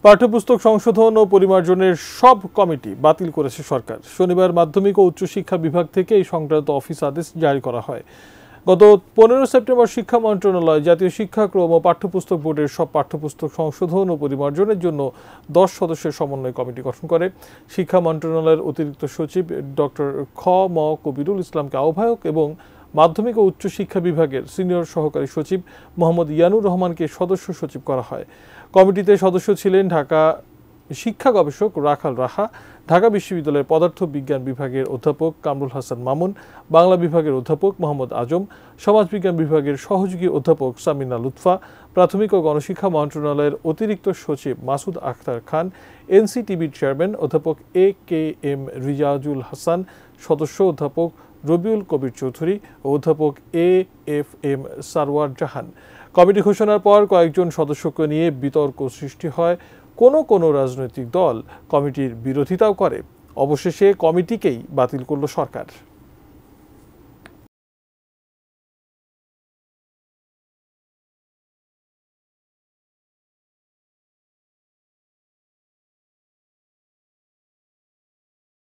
পাঠ্যপুস্তক সংশোধন ও পরিমার্জনের সব কমিটি বাতিল করেছে সরকার। শনিবার মাধ্যমিক ও উচ্চশিক্ষা বিভাগ থেকে এই সংক্রান্ত অফিস আদেশ জারি করা হয়। গত 15 সেপ্টেম্বর শিক্ষা মন্ত্রণালয় জাতীয় শিক্ষাক্রম ও পাঠ্যপুস্তক বোর্ডের সব পাঠ্যপুস্তক সংশোধন ও পরিমার্জনের জন্য 10 সদস্যের সমন্বয় কমিটি গঠন করে। শিক্ষা মন্ত্রণালয়ের অতিরিক্ত সচিব ডক্টর খ ম কবিরুল ইসলামকে আহ্বায়ক এবং মাধ্যমিক ও উচ্চশিক্ষা বিভাগের সিনিয়র সহকারী সচিব মোহাম্মদ ইয়ানুর রহমানকে সদস্য সচিব করা হয়। কমিটিতে সদস্য ছিলেন ঢাকা শিক্ষা গবেষক রাখাল রাহা, ঢাকা বিশ্ববিদ্যালয়ের পদার্থ বিজ্ঞান বিভাগের অধ্যাপক কামরুল হাসান মামুন, বাংলা বিভাগের অধ্যাপক মোহাম্মদ আজম, সমাজবিজ্ঞান বিভাগের সহযোগী অধ্যাপক সামিনা লুৎফা, প্রাথমিক ও গণশিক্ষা মন্ত্রণালয়ের অতিরিক্ত সচিব মাসুদ আখতার খান, এনসিটিবির চেয়ারম্যান অধ্যাপক AKM রিয়াজুল হাসান, সদস্য অধ্যাপক রবিউল কবির চৌধুরী ও অধ্যাপক AFM সারওয়ার জাহান। কমিটি ঘোষণার পর কয়েকজন সদস্যকে নিয়ে বিতর্ক সৃষ্টি হয়। কোনো রাজনৈতিক দল কমিটির বিরোধিতাও করে। অবশেষে কমিটিকেই বাতিল করল সরকার।